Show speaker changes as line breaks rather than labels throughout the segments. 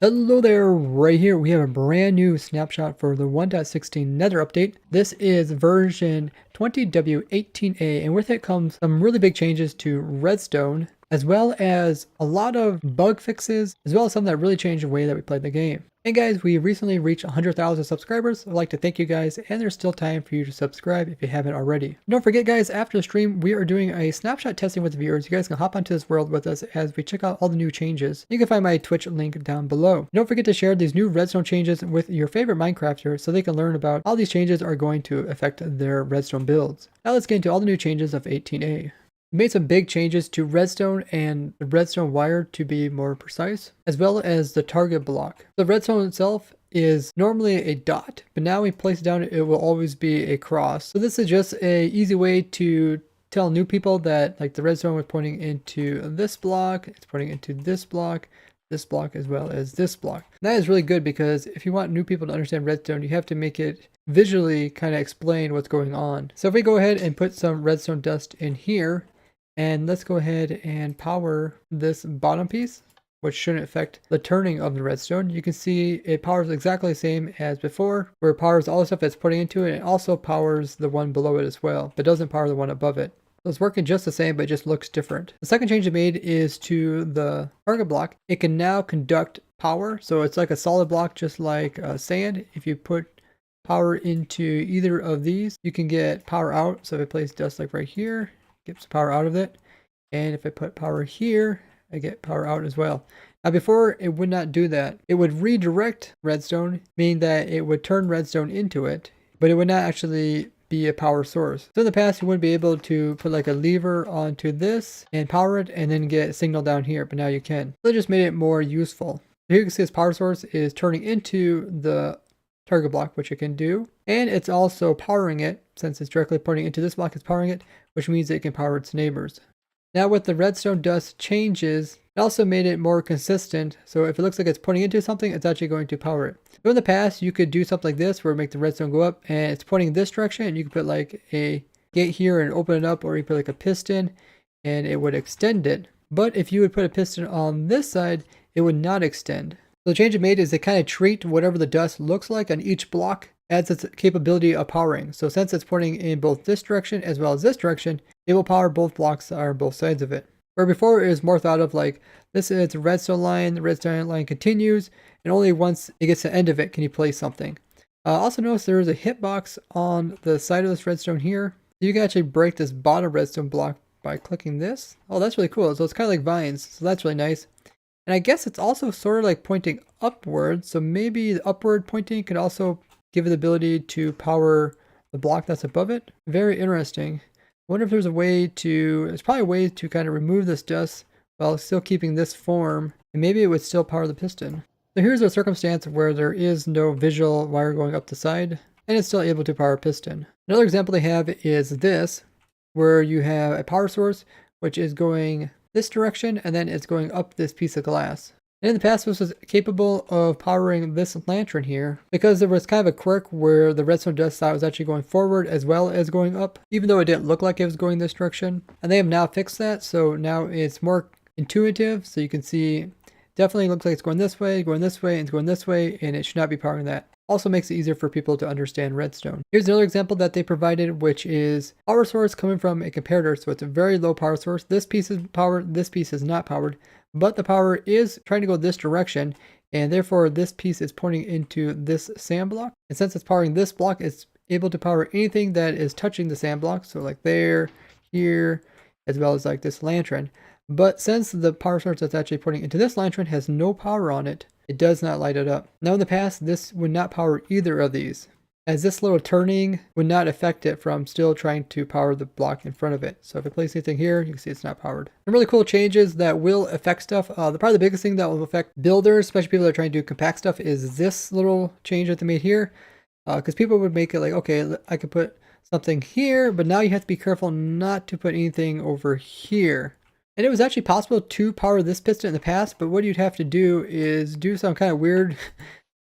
Hello there, right here we have a brand new snapshot for the 1.16 Nether update. This is version 20W18A, and with it comes some really big changes to Redstone, as well as a lot of bug fixes, as well as some that really changed the way that we played the game. Hey guys, we recently reached 100,000 subscribers. I'd like to thank you guys, and there's still time for you to subscribe if you haven't already. Don't forget guys, after the stream, we are doing a snapshot testing with the viewers. You guys can hop onto this world with us as we check out all the new changes. You can find my Twitch link down below. Don't forget to share these new Redstone changes with your favorite Minecrafters so they can learn about how these changes are going to affect their Redstone builds. Now let's get into all the new changes of 18A. We made some big changes to redstone and the redstone wire to be more precise, as well as the target block. The redstone itself is normally a dot, but now when we place it down, it will always be a cross. So this is just a easy way to tell new people that like the redstone was pointing into this block, it's pointing into this block as well as this block. And that is really good because if you want new people to understand redstone, you have to make it visually kind of explain what's going on. So if we go ahead and put some redstone dust in here, and let's go ahead and power this bottom piece, which shouldn't affect the turning of the redstone. You can see it powers exactly the same as before, where it powers all the stuff that's putting into it, and it also powers the one below it as well, but doesn't power the one above it. So it's working just the same, but it just looks different. The second change it made is to the target block. It can now conduct power, so it's like a solid block, just like sand. If you put power into either of these, you can get power out. So if I place dust like right here, gets power out of it, and if I put power here, I get power out as well. Now before it would not do that. It would redirect redstone, meaning that it would turn redstone into it, but it would not actually be a power source. So in the past you wouldn't be able to put like a lever onto this and power it and then get signal down here, but now you can. So it just made it more useful. Here you can see this power source is turning into the target block, which it can do, and it's also powering it. Since it's directly pointing into this block, it's powering it, which means it can power its neighbors. Now with the redstone dust changes, it also made it more consistent, so if it looks like it's pointing into something, it's actually going to power it. So in the past, you could do something like this, where make the redstone go up, and it's pointing this direction, and you could put like a gate here and open it up, or you put like a piston, and it would extend it. But if you would put a piston on this side, it would not extend. So the change it made is they kind of treat whatever the dust looks like on each block as its capability of powering. So since it's pointing in both this direction as well as this direction, it will power both blocks that are on both sides of it. Where before it was more thought of like, this is a redstone line, the redstone line continues, and only once it gets to the end of it can you place something. Also notice there is a hitbox on the side of this redstone here. You can actually break this bottom redstone block by clicking this. Oh, that's really cool. So it's kind of like vines, so that's really nice. And I guess it's also sort of like pointing upward, so maybe the upward pointing could also give it the ability to power the block that's above it. Very interesting. I wonder if there's a way to, there's probably a way to kind of remove this dust while still keeping this form, and maybe it would still power the piston. So here's a circumstance where there is no visual wire going up the side, and it's still able to power a piston. Another example they have is this, where you have a power source, which is going this direction, and then it's going up this piece of glass. And in the past, this was capable of powering this lantern here, because there was kind of a quirk where the redstone dust side was actually going forward as well as going up, even though it didn't look like it was going this direction. And they have now fixed that, so now it's more intuitive, so you can see definitely looks like it's going this way, and it's going this way, and it should not be powering that. Also makes it easier for people to understand redstone. Here's another example that they provided, which is power source coming from a comparator, so it's a very low power source. This piece is powered, this piece is not powered, but the power is trying to go this direction, and therefore this piece is pointing into this sand block. And since it's powering this block, it's able to power anything that is touching the sand block, so like there, here, as well as like this lantern. But since the power source that's actually pointing into this lantern has no power on it, it does not light it up. Now in the past, this would not power either of these, as this little turning would not affect it from still trying to power the block in front of it. So if I place anything here, you can see it's not powered. Some really cool changes that will affect stuff. Probably the biggest thing that will affect builders, especially people that are trying to do compact stuff, is this little change that they made here. Because people would make it like, okay, I could put something here, but now you have to be careful not to put anything over here. And it was actually possible to power this piston in the past, but what you'd have to do is do some kind of weird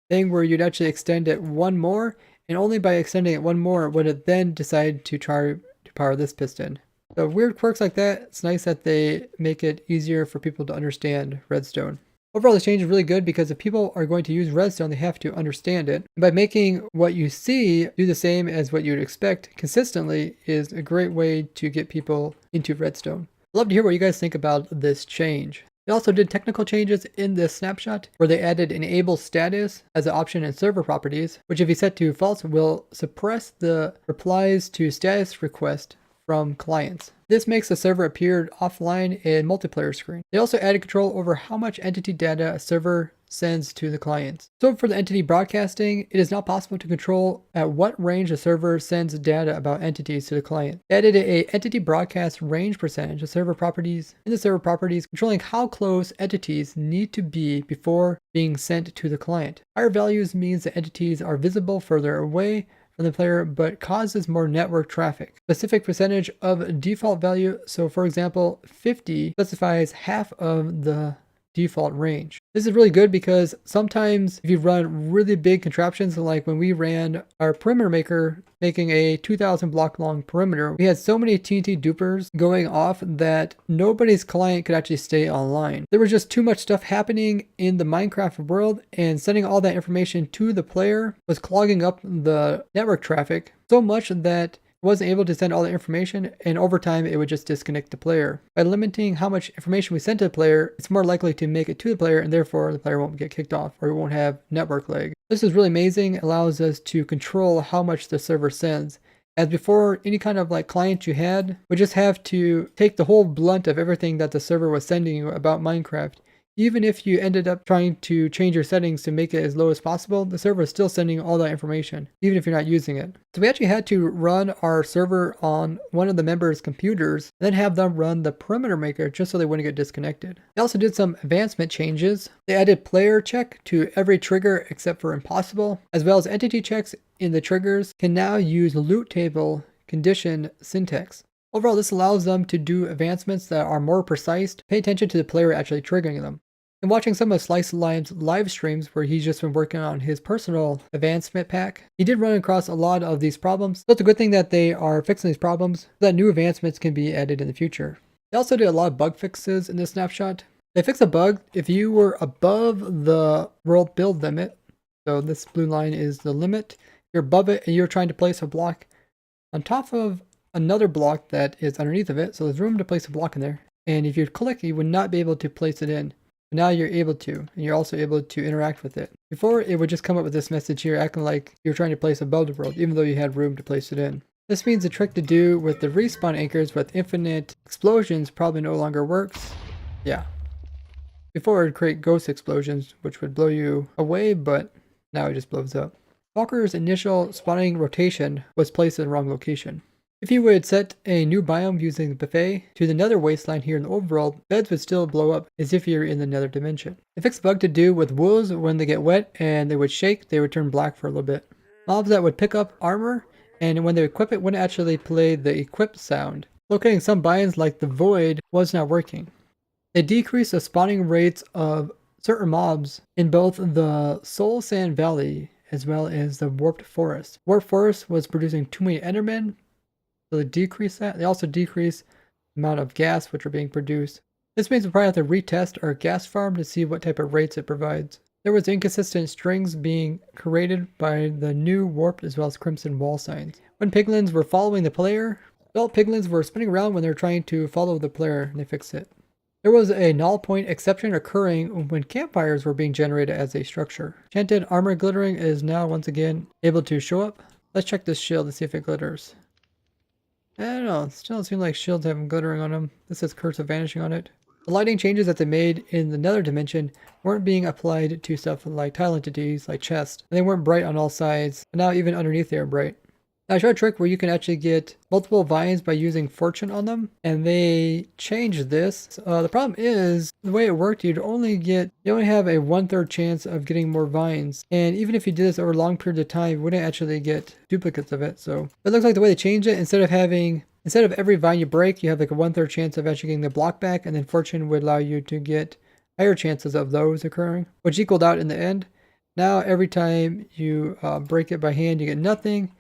thing where you'd actually extend it one more, and only by extending it one more would it then decide to try to power this piston. So weird quirks like that, it's nice that they make it easier for people to understand redstone. Overall, this change is really good because if people are going to use Redstone, they have to understand it. And by making what you see do the same as what you'd expect consistently is a great way to get people into Redstone. I'd love to hear what you guys think about this change. They also did technical changes in this snapshot where they added enable status as an option in server properties, which if you set to false will suppress the replies to status request from clients. This makes the server appear offline in multiplayer screen. They also added control over how much entity data a server sends to the clients. So for the entity broadcasting, it is now possible to control at what range a server sends data about entities to the client. They added a entity broadcast range percentage of server properties in the server properties, controlling how close entities need to be before being sent to the client. Higher values means that entities are visible further away from the player but causes more network traffic. Specific percentage of default value, so for example 50 specifies half of the default range. This is really good because sometimes if you run really big contraptions, like when we ran our perimeter maker making a 2000 block long perimeter, we had so many TNT dupers going off that nobody's client could actually stay online. There was just too much stuff happening in the Minecraft world, and sending all that information to the player was clogging up the network traffic so much that wasn't able to send all the information, and over time it would just disconnect the player. By limiting how much information we send to the player, it's more likely to make it to the player, and therefore the player won't get kicked off or it won't have network lag. This is really amazing. It allows us to control how much the server sends. As before, any kind of like client you had would just have to take the whole blunt of everything that the server was sending you about Minecraft. Even if you ended up trying to change your settings to make it as low as possible, the server is still sending all that information, even if you're not using it. So we actually had to run our server on one of the members' computers, then have them run the perimeter maker just so they wouldn't get disconnected. They also did some advancement changes. They added player check to every trigger except for impossible, as well as entity checks in the triggers can now use loot table condition syntax. Overall, this allows them to do advancements that are more precise, to pay attention to the player actually triggering them. And watching some of Slice Lime's live streams where he's just been working on his personal advancement pack, he did run across a lot of these problems. So it's a good thing that they are fixing these problems so that new advancements can be added in the future. They also did a lot of bug fixes in this snapshot. They fixed a bug if you were above the world build limit. So this blue line is the limit. You're above it and you're trying to place a block on top of another block that is underneath of it, so there's room to place a block in there, and if you click you would not be able to place it in, but now you're able to, and you're also able to interact with it. Before it would just come up with this message here acting like you're trying to place above the world even though you had room to place it in. This means the trick to do with the respawn anchors with infinite explosions probably no longer works. Yeah, before it would create ghost explosions which would blow you away, but now it just blows up. Walker's initial spawning rotation was placed in the wrong location. If you would set a new biome using the buffet to the nether wasteland here in the overworld, beds would still blow up as if you're in the nether dimension. They fixed a bug to do with wolves when they get wet and they would shake, they would turn black for a little bit. Mobs that would pick up armor, and when they equip it wouldn't actually play the equip sound. Locating some biomes like the void was not working. They decreased the spawning rates of certain mobs in both the Soul Sand Valley as well as the Warped Forest. Warped Forest was producing too many endermen, so they decrease that. They also decrease the amount of gas which are being produced. This means we'll probably have to retest our gas farm to see what type of rates it provides. There was inconsistent strings being created by the new warped as well as crimson wall signs. When piglins were following the player, adult piglins were spinning around when they were trying to follow the player, and they fixed it. There was a null point exception occurring when campfires were being generated as a structure. Enchanted armor glittering is now once again able to show up. Let's check this shield to see if it glitters. I don't know, it still doesn't seem like shields have glittering on them. This says Curse of Vanishing on it. The lighting changes that they made in the nether dimension weren't being applied to stuff like tile entities like chests. And they weren't bright on all sides, but now even underneath they are bright. Now I showed a trick where you can actually get multiple vines by using fortune on them, and they changed this. The problem is, the way it worked, you only have a 1/3 chance of getting more vines, and even if you did this over long periods of time, you wouldn't actually get duplicates of it. So it looks like the way they changed it, instead of every vine you break, you have like a 1/3 chance of actually getting the block back, and then fortune would allow you to get higher chances of those occurring, which equaled out in the end. Now every time you break it by hand, you get nothing.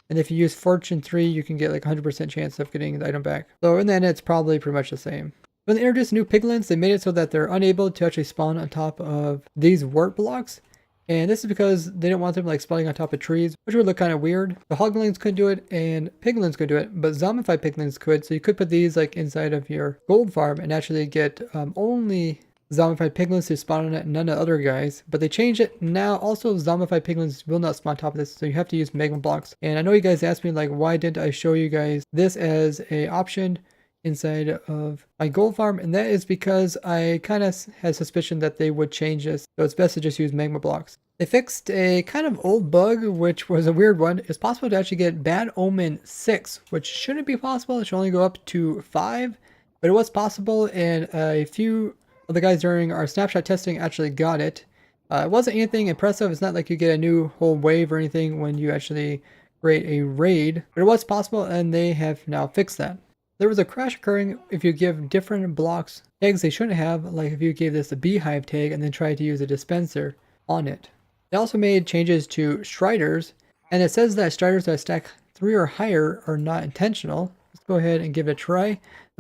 And if you use Fortune 3, you can get like 100% chance of getting the item back. So in the end, it's probably pretty much the same. When they introduced new piglins, they made it so that they're unable to actually spawn on top of these wart blocks. And this is because they didn't want them like spawning on top of trees, which would look kind of weird. The hoglins couldn't do it and piglins could do it, but zombified piglins could. So you could put these like inside of your gold farm and actually get only zombified piglins to spawn on it and none of the other guys. But they changed it. Now also zombified piglins will not spawn on top of this, so you have to use magma blocks. And I know you guys asked me like, why didn't I show you guys this as a option inside of my gold farm? And that is because I kind of had suspicion that they would change this, so it's best to just use magma blocks. They fixed a kind of old bug, which was a weird one. It's possible to actually get Bad Omen 6, which shouldn't be possible. It should only go up to 5, but it was possible, and a few of the guys during our snapshot testing actually got it. It wasn't anything impressive. It's not like you get a new whole wave or anything when you actually create a raid, but it was possible, and they have now fixed that. There was a crash occurring if you give different blocks tags they shouldn't have, like if you gave this a beehive tag and then tried to use a dispenser on it. They also made changes to striders, and it says that striders that stack 3 or higher are not intentional. Let's go ahead and give it a try.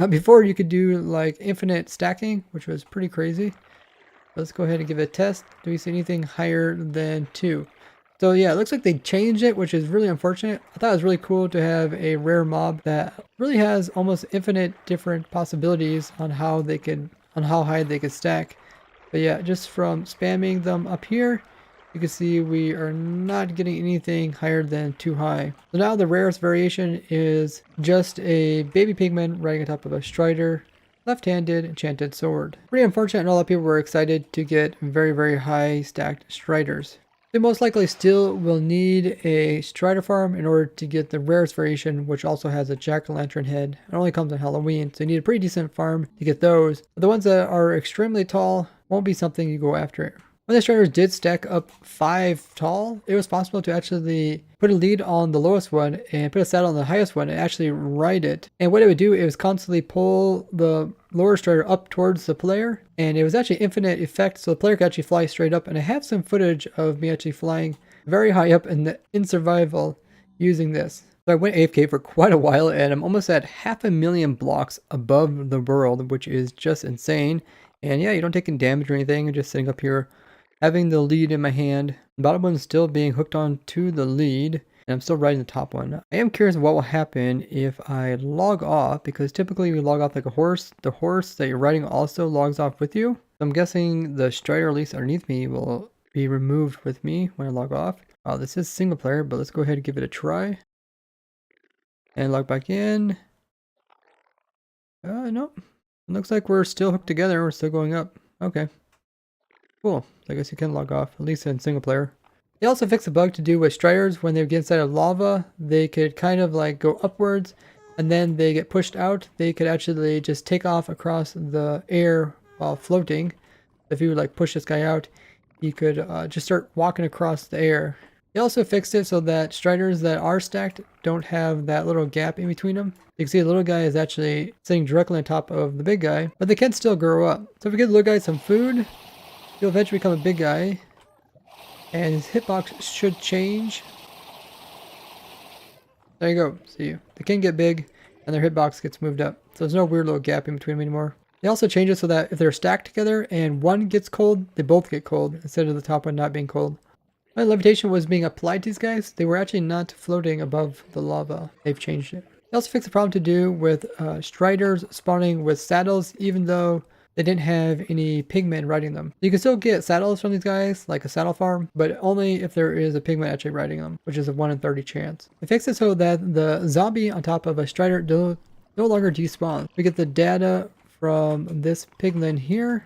Before you could do like infinite stacking, which was pretty crazy. Let's go ahead and give it a test. Do we see anything higher than 2? So yeah, it looks like they changed it, which is really unfortunate. I thought it was really cool to have a rare mob that really has almost infinite different possibilities on how high they could stack. But yeah, just from spamming them up here, you can see we are not getting anything higher than 2 high. So now the rarest variation is just a baby pigman riding on top of a strider, left-handed enchanted sword. Pretty unfortunate, and a lot of people were excited to get very, very high stacked striders. They most likely still will need a strider farm in order to get the rarest variation, which also has a jack-o'-lantern head. It only comes on Halloween, so you need a pretty decent farm to get those. But the ones that are extremely tall won't be something you go after. When the striders did stack up 5 tall, it was possible to actually put a lead on the lowest one and put a saddle on the highest one and actually ride it. And what it would do is constantly pull the lower strider up towards the player, and it was actually infinite effect, so the player could actually fly straight up. And I have some footage of me actually flying very high up in survival using this. So I went AFK for quite a while, and I'm almost at 500,000 blocks above the world, which is just insane. And yeah, you don't take any damage or anything. I'm just sitting up here having the lead in my hand. The bottom one's still being hooked on to the lead, and I'm still riding the top one. I am curious what will happen if I log off, because typically we log off like a horse. The horse that you're riding also logs off with you. So I'm guessing the strider, at least underneath me, will be removed with me when I log off. This is single player, but let's go ahead and give it a try. And log back in. Nope. It looks like we're still hooked together. We're still going up. Okay. Cool. So I guess you can log off, at least in single player. They also fixed a bug to do with striders. When they get inside of lava, they could kind of like go upwards, and then they get pushed out. They could actually just take off across the air while floating. If you would like push this guy out, you could just start walking across the air. They also fixed it so that striders that are stacked don't have that little gap in between them. You can see the little guy is actually sitting directly on top of the big guy, but they can still grow up. So if we give the little guy some food, he'll eventually become a big guy, and his hitbox should change. There you go. See, they can get big, and their hitbox gets moved up. So there's no weird little gap in between them anymore. They also change it so that if they're stacked together and one gets cold, they both get cold, instead of the top one not being cold. When levitation was being applied to these guys, they were actually not floating above the lava. They've changed it. They also fixed the problem to do with striders spawning with saddles, even though they didn't have any pigmen riding them. You can still get saddles from these guys, like a saddle farm, but only if there is a pigman actually riding them, which is a 1 in 30 chance. They fixed it so that the zombie on top of a strider no longer despawns. We get the data from this piglin here.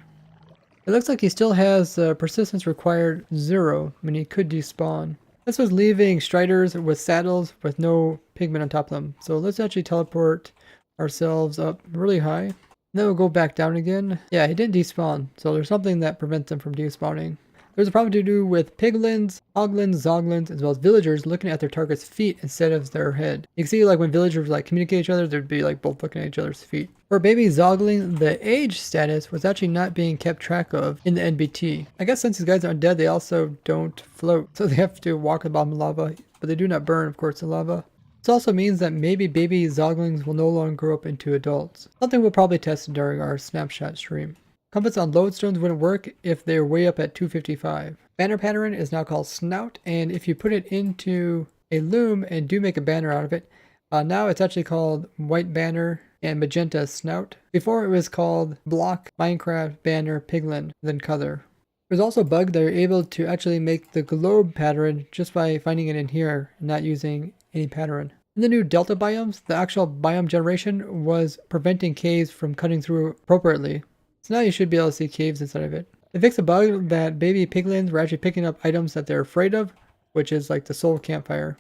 It looks like he still has persistence required 0, I mean he could despawn. This was leaving striders with saddles with no pigmen on top of them. So let's actually teleport ourselves up really high. Then we'll go back down again. Yeah, he didn't despawn, so there's something that prevents him from despawning. There's a problem to do with piglins, hoglins, zoglins, as well as villagers looking at their target's feet instead of their head. You can see like when villagers like communicate with each other, they'd be like both looking at each other's feet. For baby zogling, the age status was actually not being kept track of in the NBT. I guess since these guys are undead, they also don't float, so they have to walk above the lava, but they do not burn, of course, the lava. This also means that maybe baby zoglings will no longer grow up into adults. Something we'll probably test during our snapshot stream. Compass on lodestones wouldn't work if they're way up at 255. Banner pattern is now called Snout, and if you put it into a loom and do make a banner out of it, now it's actually called White Banner and Magenta Snout. Before it was called Block Minecraft Banner Piglin, then Color. There's also a bug that you're able to actually make the globe pattern just by finding it in here and not using any pattern. In the new Delta biomes, the actual biome generation was preventing caves from cutting through appropriately. So now you should be able to see caves inside of it. They fixed a bug that baby piglins were actually picking up items that they're afraid of, which is like the soul campfire.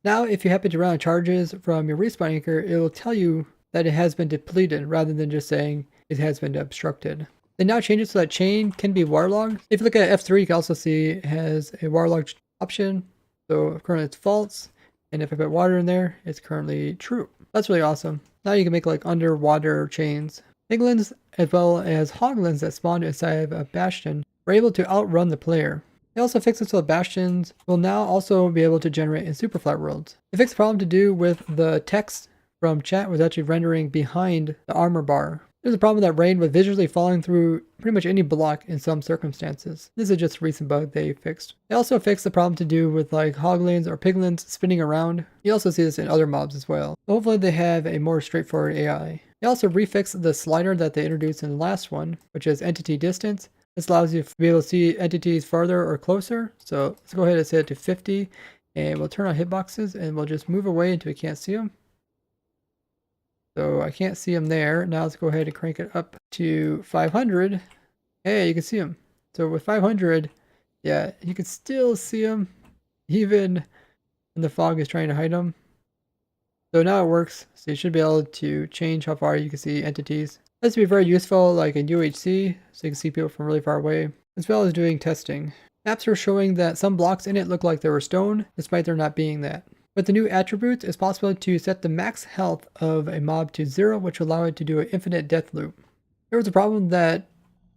Now if you happen to run out of charges from your respawn anchor, it will tell you that it has been depleted rather than just saying it has been obstructed. They now change it so that chain can be waterlogged. If you look at F3, you can also see it has a waterlog option. So currently it's false. And if I put water in there, it's currently true. That's really awesome. Now you can make like underwater chains. Piglins, as well as hoglins that spawned inside of a bastion, were able to outrun the player. They also fixed it so the bastions will now also be able to generate in super flat worlds. They fixed the problem to do with the text from chat was actually rendering behind the armor bar. There's a problem that rain was visually falling through pretty much any block in some circumstances. This is just a recent bug they fixed. They also fixed the problem to do with like hoglins or piglins spinning around. You also see this in other mobs as well. Hopefully they have a more straightforward AI. They also refixed the slider that they introduced in the last one, which is entity distance. This allows you to be able to see entities farther or closer. So let's go ahead and set it to 50 and we'll turn on hitboxes and we'll just move away until we can't see them. So I can't see them there. Now let's go ahead and crank it up to 500. Hey, you can see them. So with 500, yeah, you can still see them even when the fog is trying to hide them. So now it works. So you should be able to change how far you can see entities. This would be very useful like in UHC, so you can see people from really far away, as well as doing testing. Maps are showing that some blocks in it look like they were stone, despite there not being that. With the new attributes, it's possible to set the max health of a mob to 0, which will allow it to do an infinite death loop. There was a problem that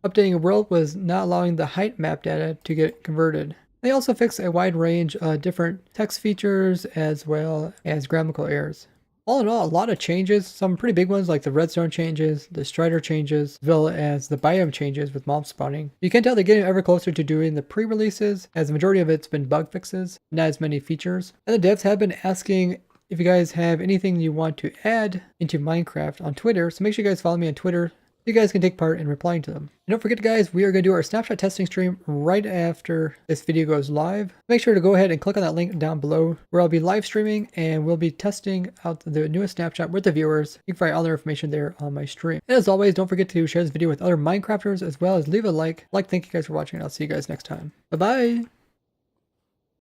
updating a world was not allowing the height map data to get converted. They also fixed a wide range of different text features as well as grammatical errors. All in all, a lot of changes, some pretty big ones like the redstone changes, the strider changes, as well as the biome changes with mob spawning. You can tell they're getting ever closer to doing the pre-releases, as the majority of it's been bug fixes, not as many features. And the devs have been asking if you guys have anything you want to add into Minecraft on Twitter, so make sure you guys follow me on Twitter. You guys can take part in replying to them. And don't forget guys, we are going to do our snapshot testing stream right after this video goes live. Make sure to go ahead and click on that link down below where I'll be live streaming and we'll be testing out the newest snapshot with the viewers. You can find all the information there on my stream. And as always, don't forget to share this video with other Minecrafters as well as leave a like. Thank you guys for watching and I'll see you guys next time. Bye bye!